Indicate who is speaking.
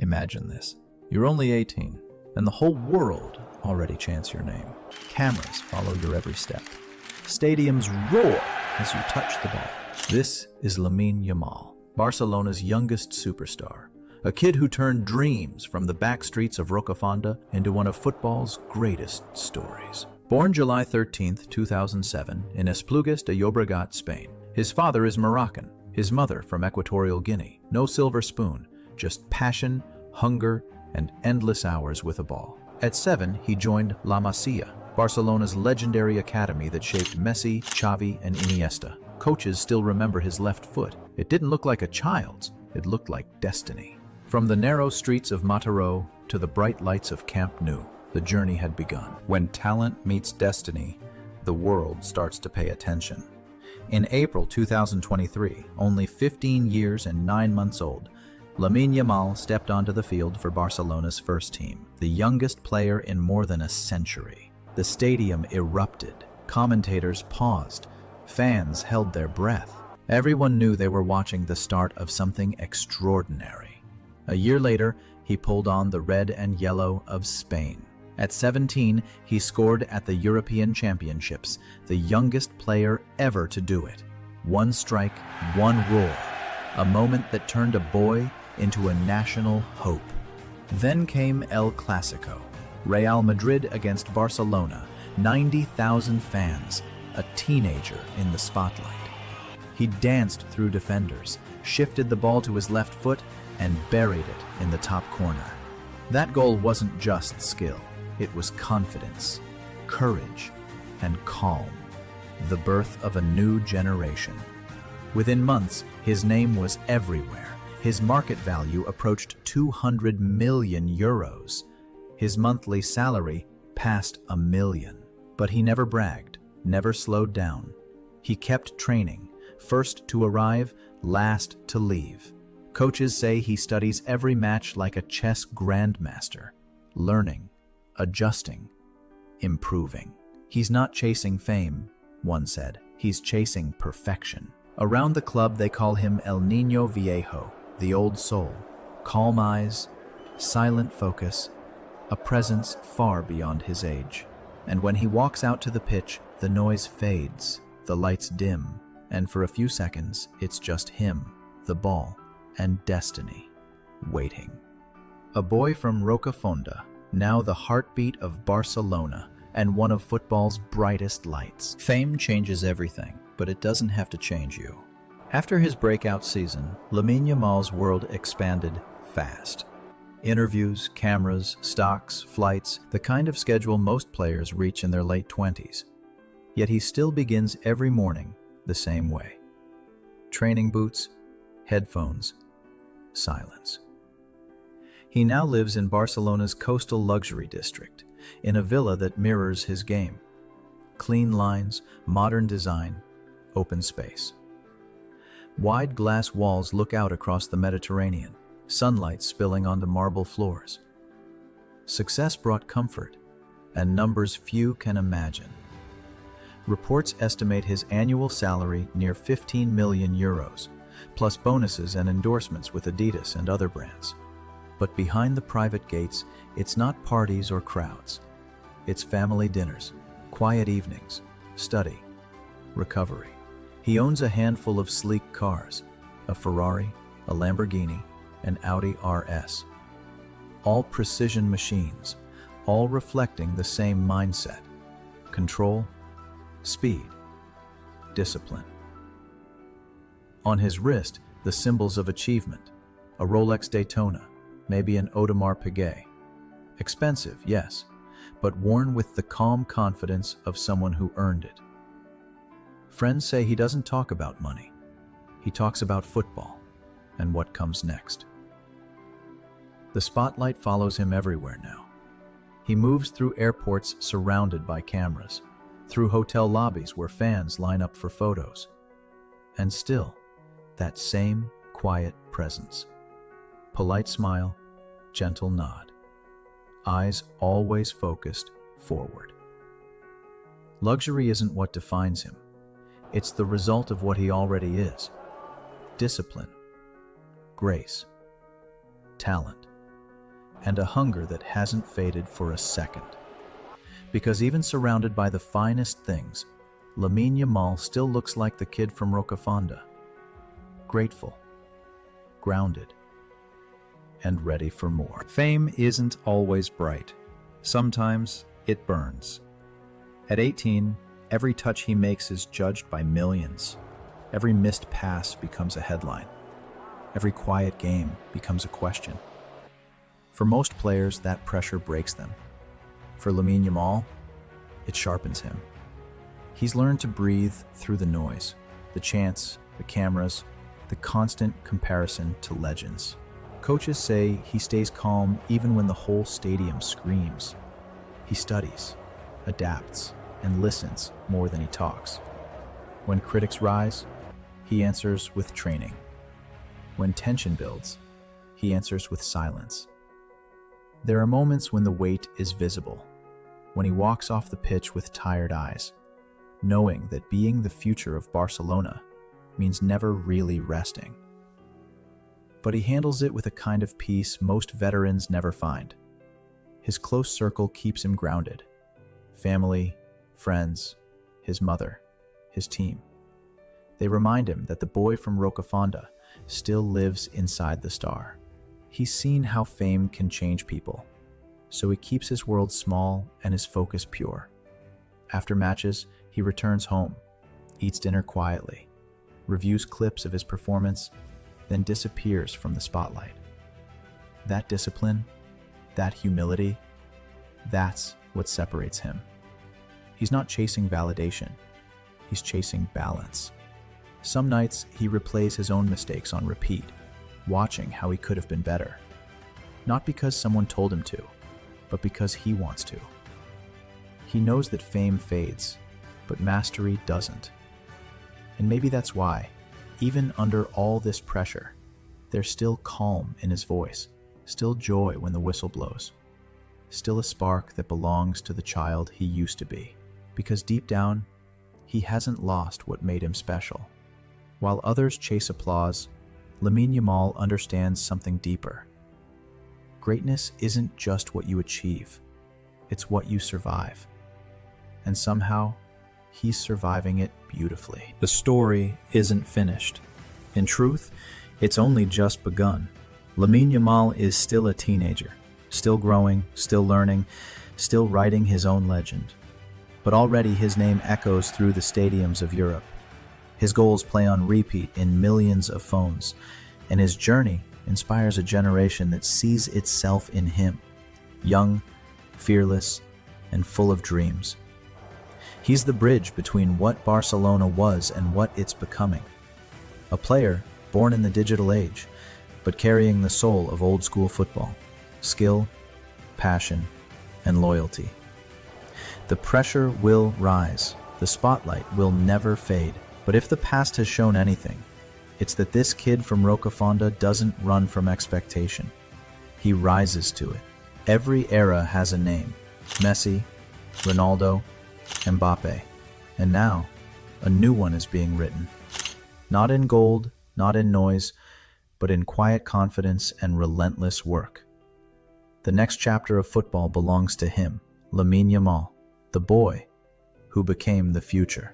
Speaker 1: Imagine this. You're only 18, and the whole world already chants your name. Cameras follow your every step. Stadiums roar as you touch the ball. This is Lamine Yamal, Barcelona's youngest superstar, a kid who turned dreams from the back streets of Rocafonda into one of football's greatest stories. Born July 13, 2007, in Esplugues de Llobregat, Spain. His father is Moroccan, his mother from Equatorial Guinea. No silver spoon, just passion, hunger, and endless hours with a ball. At 7, he joined La Masia, Barcelona's legendary academy that shaped Messi, Xavi, and Iniesta. Coaches still remember his left foot. It didn't look like a child's, it looked like destiny. From the narrow streets of Mataró to the bright lights of Camp Nou, the journey had begun. When talent meets destiny, the world starts to pay attention. In April 2023, only 15 years and 9 months old, Lamine Yamal stepped onto the field for Barcelona's first team, the youngest player in more than a century. The stadium erupted. Commentators paused. Fans held their breath. Everyone knew they were watching the start of something extraordinary. A year later, he pulled on the red and yellow of Spain. At 17, he scored at the European Championships, the youngest player ever to do it. One strike, one roar, a moment that turned a boy into a national hope. Then came El Clasico, Real Madrid against Barcelona, 90,000 fans, a teenager in the spotlight. He danced through defenders, shifted the ball to his left foot, and buried it in the top corner. That goal wasn't just skill. It was confidence, courage, and calm, the birth of a new generation. Within months, his name was everywhere. His market value approached 200 million euros. His monthly salary passed $1 million. But he never bragged, never slowed down. He kept training, first to arrive, last to leave. Coaches say he studies every match like a chess grandmaster, learning, adjusting, improving. He's not chasing fame, one said. He's chasing perfection. Around the club, they call him El Niño Viejo, the old soul. Calm eyes, silent focus, a presence far beyond his age. And when he walks out to the pitch, the noise fades, the lights dim, and for a few seconds, it's just him, the ball, and destiny, waiting. A boy from Rocafonda, now the heartbeat of Barcelona and one of football's brightest lights. Fame changes everything, but it doesn't have to change you. After his breakout season, Lamine Yamal's world expanded fast. Interviews, cameras, stocks, flights, the kind of schedule most players reach in their late 20s. Yet he still begins every morning the same way. Training boots, headphones, silence. He now lives in Barcelona's coastal luxury district, in a villa that mirrors his game. Clean lines, modern design, open space. Wide glass walls look out across the Mediterranean, sunlight spilling onto marble floors. Success brought comfort, and numbers few can imagine. Reports estimate his annual salary near 15 million euros, plus bonuses and endorsements with Adidas and other brands. But behind the private gates, it's not parties or crowds. It's family dinners, quiet evenings, study, recovery. He owns a handful of sleek cars, a Ferrari, a Lamborghini, an Audi RS. All precision machines, all reflecting the same mindset: control, speed, discipline. On his wrist, the symbols of achievement: a Rolex Daytona, maybe an Audemars Piguet. Expensive, yes, but worn with the calm confidence of someone who earned it. Friends say he doesn't talk about money. He talks about football and what comes next. The spotlight follows him everywhere now. He moves through airports surrounded by cameras, through hotel lobbies where fans line up for photos. And still, that same quiet presence. Polite smile, gentle nod. Eyes always focused forward. Luxury isn't what defines him. It's the result of what he already is. Discipline, grace, talent. and a hunger that hasn't faded for a second. Because even surrounded by the finest things, Lamine Yamal still looks like the kid from Rocafonda. Grateful, grounded, and ready for more. Fame isn't always bright. Sometimes it burns. At 18, every touch he makes is judged by millions. Every missed pass becomes a headline. Every quiet game becomes a question. For most players, that pressure breaks them. For Lamine Yamal, it sharpens him. He's learned to breathe through the noise, the chants, the cameras, the constant comparison to legends. Coaches say he stays calm even when the whole stadium screams. He studies, adapts, and listens more than he talks. When critics rise, he answers with training. When tension builds, he answers with silence. There are moments when the weight is visible, when he walks off the pitch with tired eyes, knowing that being the future of Barcelona means never really resting. But he handles it with a kind of peace most veterans never find. His close circle keeps him grounded. Family, friends, his mother, his team. They remind him that the boy from Rocafonda still lives inside the star. He's seen how fame can change people, so he keeps his world small and his focus pure. After matches, he returns home, eats dinner quietly, reviews clips of his performance, then disappears from the spotlight. That discipline, that humility, that's what separates him. He's not chasing validation, he's chasing balance. Some nights he replays his own mistakes on repeat, watching how he could have been better. Not because someone told him to, but because he wants to. He knows that fame fades, but mastery doesn't. And maybe that's why, even under all this pressure, there's still calm in his voice, still joy when the whistle blows, still a spark that belongs to the child he used to be. Because deep down, he hasn't lost what made him special. While others chase applause, Lamine Yamal understands something deeper. Greatness isn't just what you achieve, it's what you survive. And somehow, he's surviving it beautifully. The story isn't finished. In truth, it's only just begun. Lamine Yamal is still a teenager, still growing, still learning, still writing his own legend. But already his name echoes through the stadiums of Europe. His goals play on repeat in millions of phones, and his journey inspires a generation that sees itself in him, young, fearless, and full of dreams. He's the bridge between what Barcelona was and what it's becoming. A player born in the digital age, but carrying the soul of old-school football, skill, passion, and loyalty. The pressure will rise, the spotlight will never fade, but if the past has shown anything, it's that this kid from Rocafonda doesn't run from expectation. He rises to it. Every era has a name: Messi, Ronaldo, Mbappe, and now a new one is being written. Not in gold, not in noise, but in quiet confidence and relentless work. The next chapter of football belongs to him, Lamine Yamal, the boy who became the future.